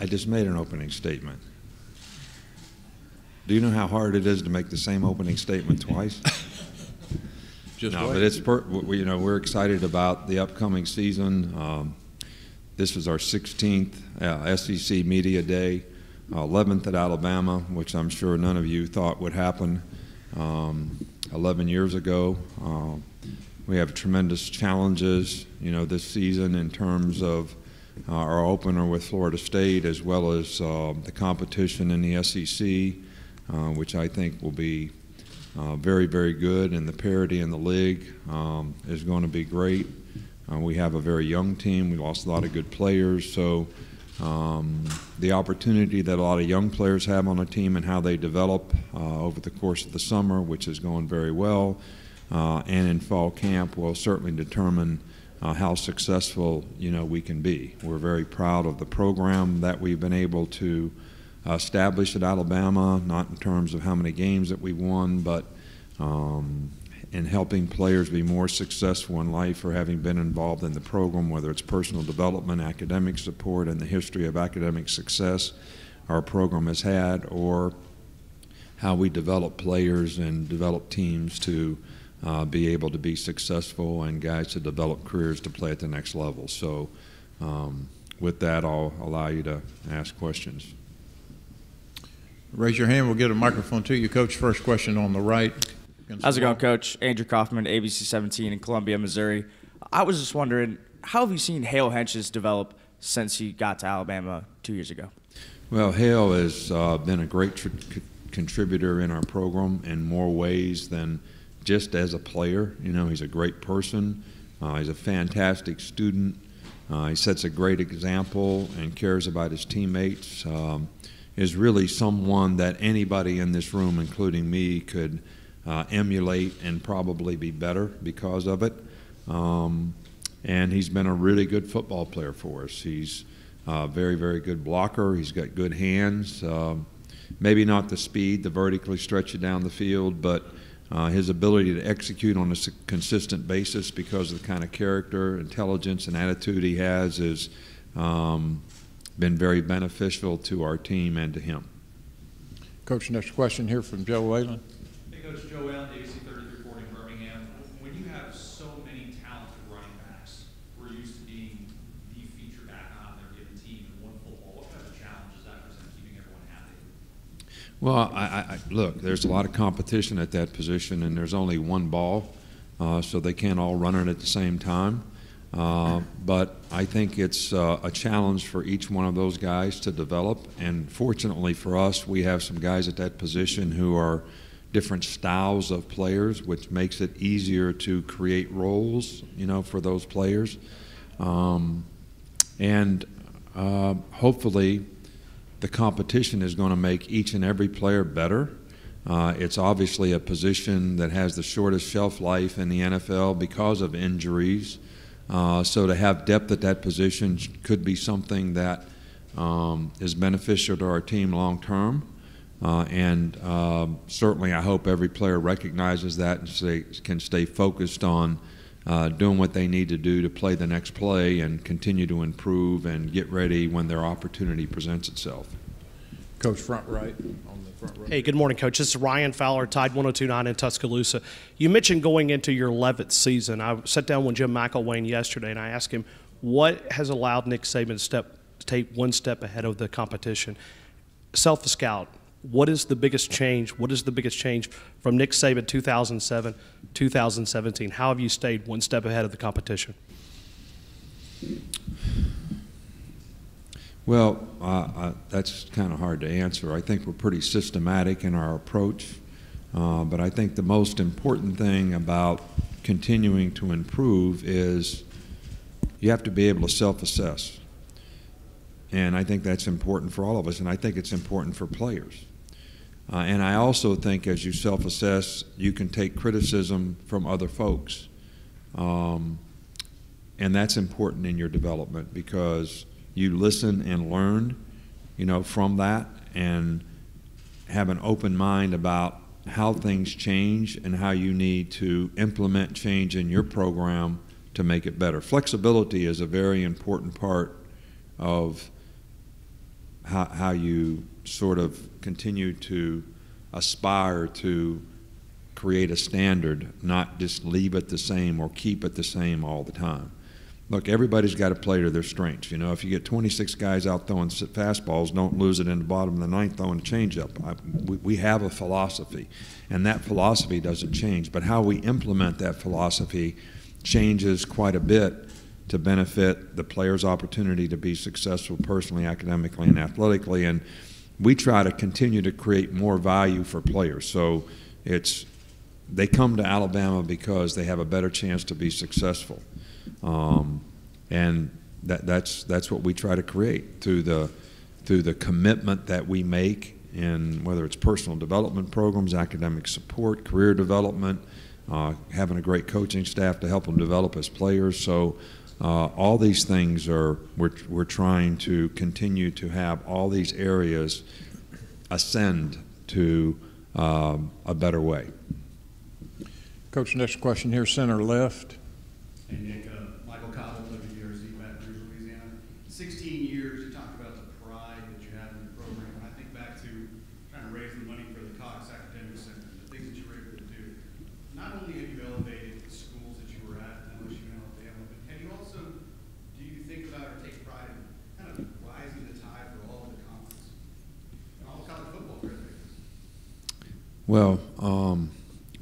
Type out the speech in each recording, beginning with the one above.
I just made an opening statement. Do you know how hard it is to make the same opening statement twice? Just no, wait. but it's we're excited about the upcoming season. This was our 16th SEC Media Day, 11th at Alabama, which I'm sure none of you thought would happen 11 years ago. We have tremendous challenges, this season in terms of our opener with Florida State, as well as the competition in the SEC, which I think will be very, very good, and the parity in the league is going to be great. We have a very young team. We lost a lot of good players, so the opportunity that a lot of young players have on a team and how they develop over the course of the summer, which is going very well, and in fall camp will certainly determine how successful we can be. We're very proud of the program that we've been able to establish at Alabama, not in terms of how many games that we won, but in helping players be more successful in life or having been involved in the program, whether it's personal development, academic support, and the history of academic success our program has had, or how we develop players and develop teams to be able to be successful and guys to develop careers to play at the next level. So with that, I'll allow you to ask questions. Raise your hand. We'll get a microphone to you. Coach, first question on the right. How's it going, Coach? Andrew Kaufman, ABC 17 in Columbia, Missouri. I was just wondering, how have you seen Hale Henches develop since he got to Alabama 2 years ago? Well, Hale has been a great contributor in our program in more ways than just as a player. He's a great person. He's a fantastic student. He sets a great example and cares about his teammates. Is really someone that anybody in this room, including me, could emulate and probably be better because of it. And he's been a really good football player for us. He's a very, very good blocker. He's got good hands. Maybe not the speed to vertically stretch you down the field, but his ability to execute on a consistent basis because of the kind of character, intelligence, and attitude he has is been very beneficial to our team and to him. Coach, next question here from Joe Whalen. Hey, Coach, Joe Whalen, ABC 33 reporting Birmingham. When you have so many talented running backs, we're used to being the feature back on their given team in one football. What kind of challenge does that present keeping everyone happy? Well, look, there's a lot of competition at that position, and there's only one ball, so they can't all run it at the same time. But I think it's a challenge for each one of those guys to develop, and fortunately for us, we have some guys at that position who are different styles of players, which makes it easier to create roles, for those players. And hopefully the competition is going to make each and every player better. It's obviously a position that has the shortest shelf life in the NFL because of injuries. So to have depth at that position could be something that is beneficial to our team long term. And certainly I hope every player recognizes that and can stay focused on doing what they need to do to play the next play and continue to improve and get ready when their opportunity presents itself. Coach, front right. On the front right. Hey, good morning, Coach. This is Ryan Fowler, Tide 102.9 in Tuscaloosa. You mentioned going into your 11th season. I sat down with Jim McElwain yesterday, and I asked him what has allowed Nick Saban to take one step ahead of the competition. Self-scout, what is the biggest change? What is the biggest change from Nick Saban 2007, 2017? How have you stayed one step ahead of the competition? Well, that's kind of hard to answer. I think we're pretty systematic in our approach, but I think the most important thing about continuing to improve is you have to be able to self-assess. And I think that's important for all of us, and I think it's important for players. And I also think as you self-assess, you can take criticism from other folks. And that's important in your development because you listen and learn, from that and have an open mind about how things change and how you need to implement change in your program to make it better. Flexibility is a very important part of how you sort of continue to aspire to create a standard, not just leave it the same or keep it the same all the time. Look, everybody's got to play to their strengths. You know, if you get 26 guys out throwing fastballs, don't lose it in the bottom of the ninth throwing a changeup. We have a philosophy, and that philosophy doesn't change. But how we implement that philosophy changes quite a bit to benefit the player's opportunity to be successful personally, academically, and athletically. And we try to continue to create more value for players. So they come to Alabama because they have a better chance to be successful. And that's what we try to create through the commitment that we make in whether it's personal development programs, academic support, career development, having a great coaching staff to help them develop as players. So all these things we're trying to continue to have all these areas ascend to a better way. Coach, next question here, center left. Hey, Nick, Michael Cobble, WRC, Baton Rouge, Louisiana. 16 years, you talked about the pride that you have in the program. When I think back to trying to raise the money for the Cox Academic Center, the things that you were able to do, not only have you elevated the schools that you were at, LSU and Alabama, but have you also, do you think about or take pride in kind of rising the tide for all of the conference and all of college football, for that matter? Well,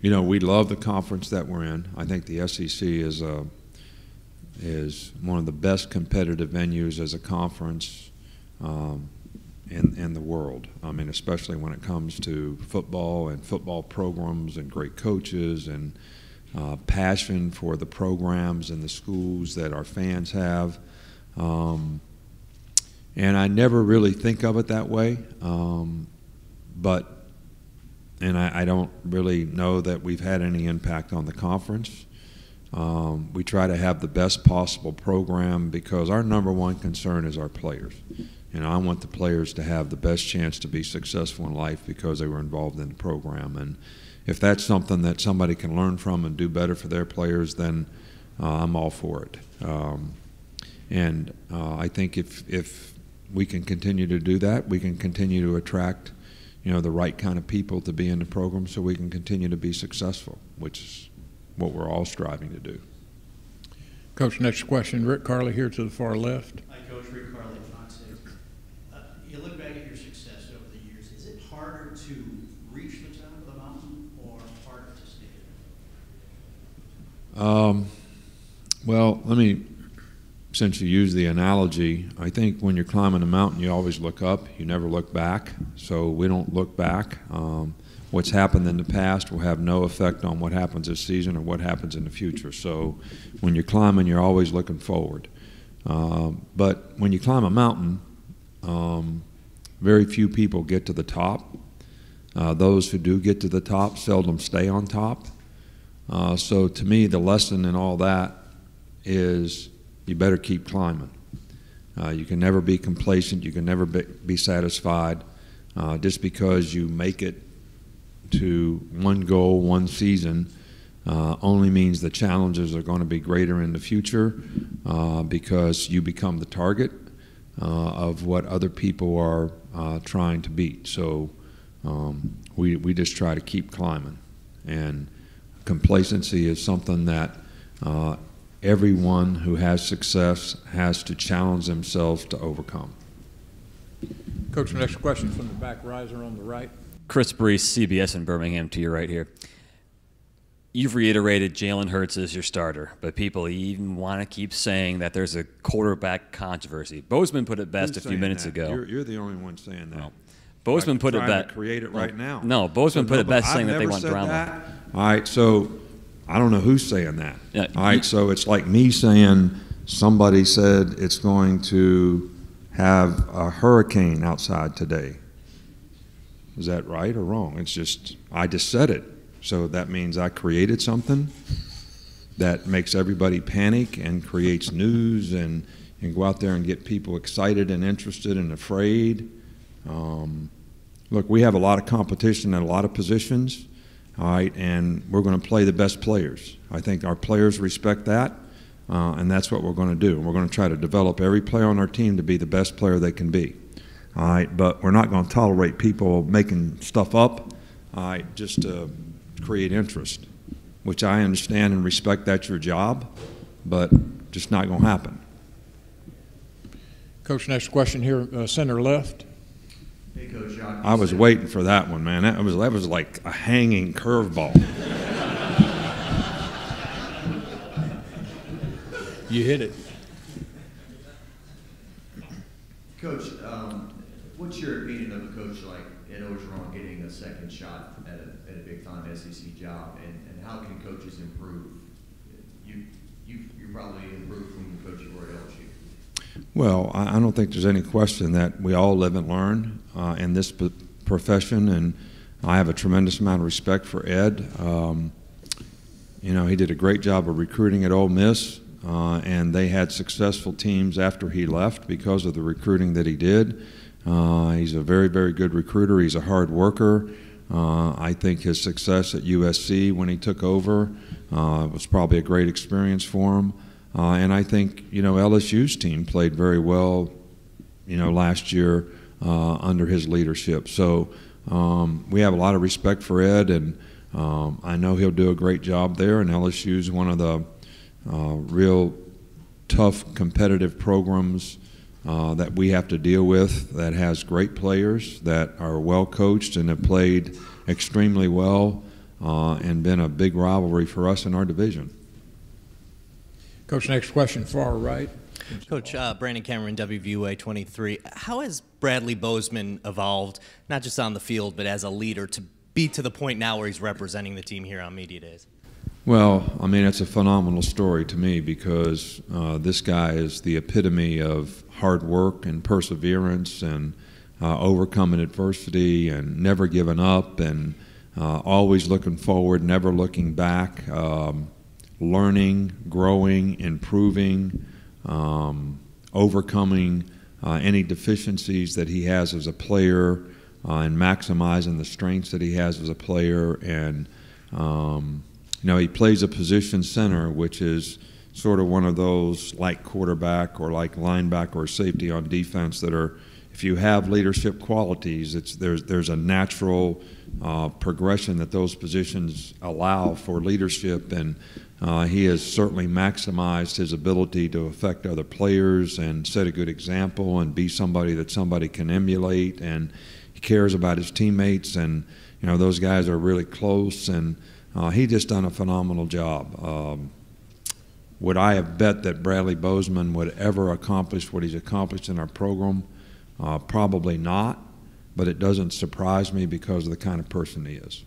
you know, we love the conference that we're in. I think the SEC is one of the best competitive venues as a conference in the world. I mean, especially when it comes to football and football programs and great coaches and passion for the programs and the schools that our fans have. And I never really think of it that way, and I don't really know that we've had any impact on the conference. We try to have the best possible program because our number one concern is our players. You know, I want the players to have the best chance to be successful in life because they were involved in the program. And if that's something that somebody can learn from and do better for their players, then I'm all for it. I think if we can continue to do that, we can continue to attract, you know, the right kind of people to be in the program so we can continue to be successful, which is what we're all striving to do. Coach, next question, Rick Carley here to the far left. Hi, Coach. Rick Carley, Fox 6. You look back at your success over the years. Is it harder to reach the top of the mountain or harder to stay there? Well, since you use the analogy, I think when you're climbing a mountain, you always look up. You never look back. So we don't look back. What's happened in the past will have no effect on what happens this season or what happens in the future. So when you're climbing, you're always looking forward. But when you climb a mountain, very few people get to the top. Those who do get to the top seldom stay on top. So to me, the lesson in all that is you better keep climbing. You can never be complacent. You can never be satisfied. Just because you make it to one goal, one season, only means the challenges are going to be greater in the future because you become the target of what other people are trying to beat. So we just try to keep climbing. And complacency is something that everyone who has success has to challenge themselves to overcome. Coach, next question from the back riser on the right. Chris Brees, CBS in Birmingham, to your right here. You've reiterated Jalen Hurts is your starter, but people even want to keep saying that there's a quarterback controversy. Bozeman put it best a few minutes ago. You're the only one saying that. No. Bozeman put it best. Create it right now. No, Bozeman put it best, saying that they want drama. That. All right, so I don't know who's saying that. Yeah, all right, so it's like me saying somebody said it's going to have a hurricane outside today. Is that right or wrong? It's just, I just said it. So that means I created something that makes everybody panic and creates news and go out there and get people excited and interested and afraid. Look, we have a lot of competition at a lot of positions, all right, and we're going to play the best players. I think our players respect that, and that's what we're going to do. We're going to try to develop every player on our team to be the best player they can be. All right, but we're not going to tolerate people making stuff up, all right, just to create interest, which I understand and respect. That's your job, but just not going to happen. Coach, next question here, center left. Hey, Coach. I was waiting for that one, man. That was like a hanging curveball. You hit it. Coach, what's your opinion of a coach like Ed Orgeron getting a second shot at a big-time SEC job, and how can coaches improve? You probably improved from the coach you were at LSU. Well, I don't think there's any question that we all live and learn in this profession, and I have a tremendous amount of respect for Ed. You know, he did a great job of recruiting at Ole Miss, and they had successful teams after he left because of the recruiting that he did. He's a very, very good recruiter. He's a hard worker. I think his success at USC when he took over was probably a great experience for him. And I think, you know, LSU's team played very well, you know, last year under his leadership. So we have a lot of respect for Ed, and I know he'll do a great job there. And LSU's one of the real tough competitive programs that we have to deal with, that has great players that are well coached and have played extremely well and been a big rivalry for us in our division. Coach, next question, far right. Coach, Brandon Cameron, WVUA 23. How has Bradley Bozeman evolved, not just on the field, but as a leader, to be to the point now where he's representing the team here on Media Days? Well, I mean, it's a phenomenal story to me because this guy is the epitome of hard work and perseverance and overcoming adversity and never giving up and always looking forward, never looking back, learning, growing, improving, overcoming any deficiencies that he has as a player and maximizing the strengths that he has as a player. And you know, he plays a position center, which is sort of one of those like quarterback or like linebacker or safety on defense that are, if you have leadership qualities, there's a natural progression that those positions allow for leadership, and he has certainly maximized his ability to affect other players and set a good example and be somebody that somebody can emulate, and he cares about his teammates, and you know, those guys are really close, and he just done a phenomenal job. Would I have bet that Bradley Bozeman would ever accomplish what he's accomplished in our program? Probably not, but it doesn't surprise me because of the kind of person he is.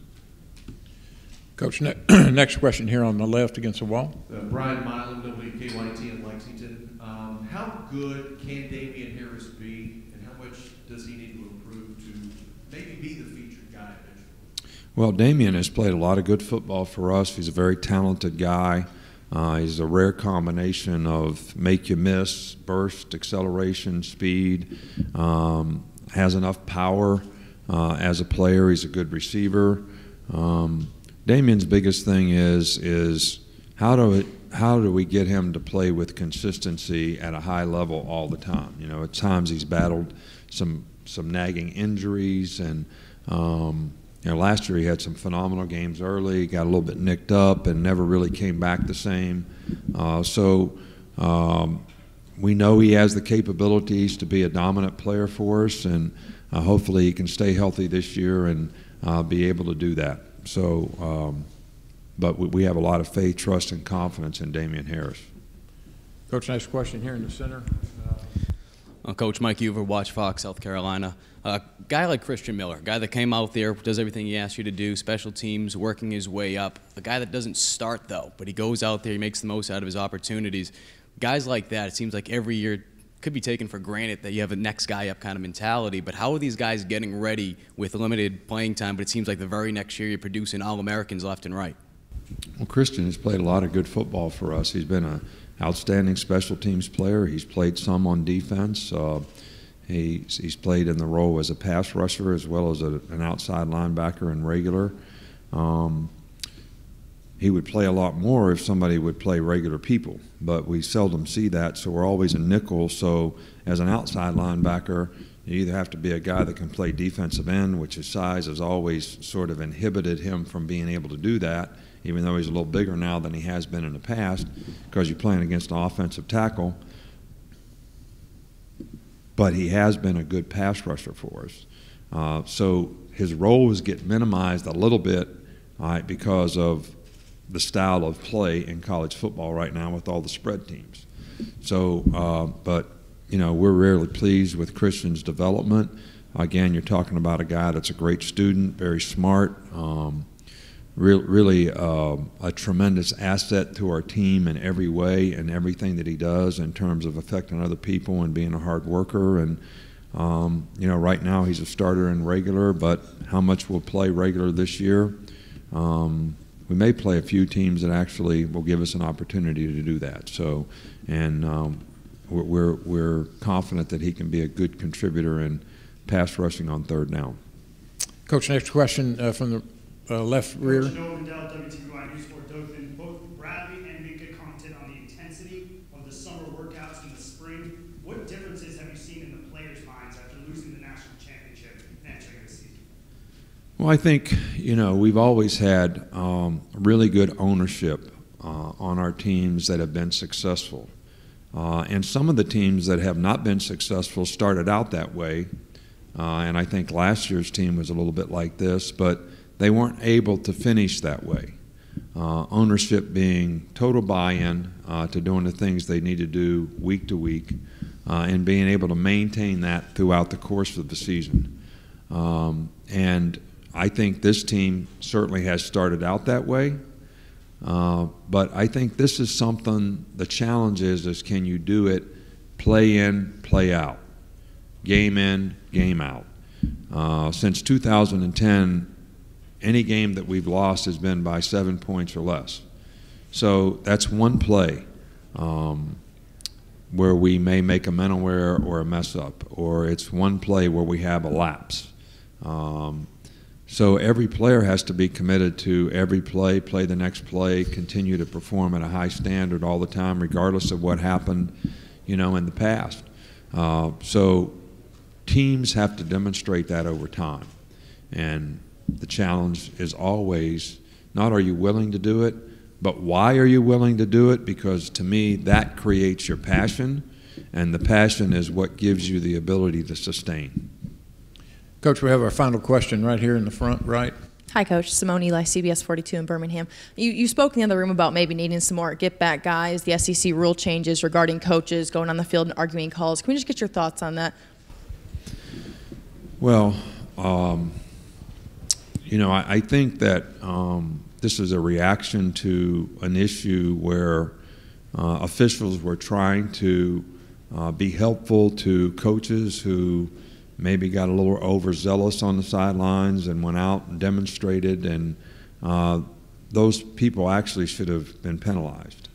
Coach, next question here on the left against the wall. Brian Milan, WKYT in Lexington. How good can Damian Harris be, and how much does he need to improve to maybe be the featured guy eventually? Well, Damian has played a lot of good football for us. He's a very talented guy. He's a rare combination of make you miss, burst, acceleration, speed, has enough power as a player. He's a good receiver. Damian's biggest thing is how do we get him to play with consistency at a high level all the time? You know, at times he's battled some nagging injuries, and you know, last year he had some phenomenal games early, got a little bit nicked up, and never really came back the same. So we know he has the capabilities to be a dominant player for us, and hopefully he can stay healthy this year and be able to do that. So, but we have a lot of faith, trust, and confidence in Damian Harris. Coach, next question here in the center. Coach Mike Uver, Watch Fox, South Carolina. A guy like Christian Miller, a guy that came out there, does everything he asked you to do, special teams, working his way up. A guy that doesn't start, though, but he goes out there, he makes the most out of his opportunities. Guys like that, it seems like every year could be taken for granted that you have a next guy up kind of mentality, but how are these guys getting ready with limited playing time, but it seems like the very next year you're producing All-Americans left and right? Well, Christian has played a lot of good football for us. He's been an outstanding special teams player. He's played some on defense. He's played in the role as a pass rusher as well as an outside linebacker and regular. He would play a lot more if somebody would play regular people, but we seldom see that, so we're always a nickel. So as an outside linebacker, You either have to be a guy that can play defensive end, which his size has always sort of inhibited him from being able to do that, even though he's a little bigger now than he has been in the past, because you're playing against an offensive tackle. But he has been a good pass rusher for us. So his role is getting minimized a little bit because of the style of play in college football right now with all the spread teams. So, but, you know, we're really pleased with Christian's development. Again, you're talking about a guy that's a great student, very smart, really a tremendous asset to our team in every way and everything that he does in terms of affecting other people and being a hard worker. And, you know, right now he's a starter in regular, but how much we'll play regular this year, we may play a few teams that actually will give us an opportunity to do that. So, and we're confident that he can be a good contributor in pass rushing on third down. Coach, next question from the left rear. Coach Noah Mandel, WTY News 4 Dothan. Both Bradley and Minka commented on the intensity of the summer workouts in the spring. What differences have you seen in the players' minds after losing the national championship and entering the season? Well, I think, you know, we've always had really good ownership on our teams that have been successful. And some of the teams that have not been successful started out that way. And I think last year's team was a little bit like this, but they weren't able to finish that way. Ownership being total buy-in to doing the things they need to do week to week and being able to maintain that throughout the course of the season. And I think this team certainly has started out that way. But I think this is something, the challenge is can you do it play in, play out, game in, game out. Since 2010, any game that we've lost has been by 7 points or less. So that's one play where we may make a mental error or a mess up, or it's one play where we have a lapse. So every player has to be committed to every play, play the next play, continue to perform at a high standard all the time, regardless of what happened, you know, in the past. So teams have to demonstrate that over time. And the challenge is always not are you willing to do it, but why are you willing to do it? Because to me, that creates your passion, and the passion is what gives you the ability to sustain. Coach, we have our final question right here in the front right. Hi, Coach. Simone Eli, CBS 42 in Birmingham. You spoke in the other room about maybe needing some more get-back guys, the SEC rule changes regarding coaches going on the field and arguing calls. Can we just get your thoughts on that? Well, you know, I think that this is a reaction to an issue where officials were trying to be helpful to coaches who maybe got a little overzealous on the sidelines and went out and demonstrated, and those people actually should have been penalized.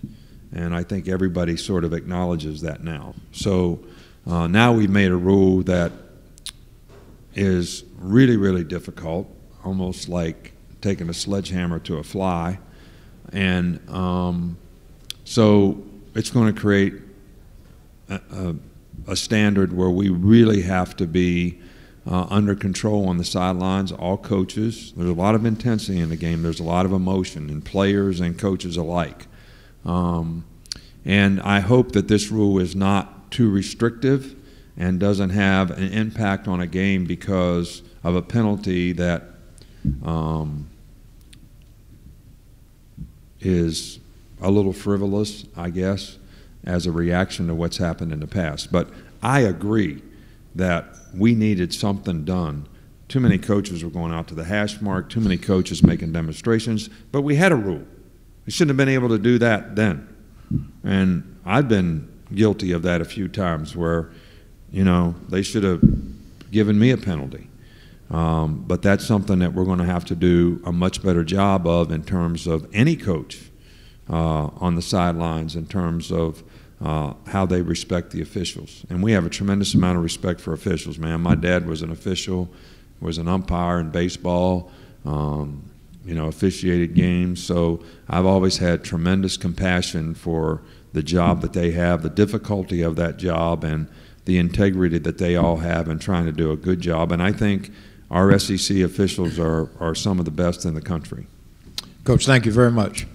And I think everybody sort of acknowledges that now. So now we've made a rule that is really, really difficult, almost like taking a sledgehammer to a fly. And so it's going to create a standard where we really have to be under control on the sidelines, all coaches. There's a lot of intensity in the game. There's a lot of emotion in players and coaches alike. And I hope that this rule is not too restrictive and doesn't have an impact on a game because of a penalty that is a little frivolous, I guess, as a reaction to what's happened in the past. But I agree that we needed something done. Too many coaches were going out to the hash mark, too many coaches making demonstrations, but we had a rule. We shouldn't have been able to do that then. And I've been guilty of that a few times where, you know, they should have given me a penalty. But that's something that we're going to have to do a much better job of in terms of any coach on the sidelines, in terms of how they respect the officials. And we have a tremendous amount of respect for officials, man. My dad was an official, was an umpire in baseball, you know, officiated games. So I've always had tremendous compassion for the job that they have, the difficulty of that job, and the integrity that they all have in trying to do a good job. And I think our SEC officials are some of the best in the country. Coach, thank you very much.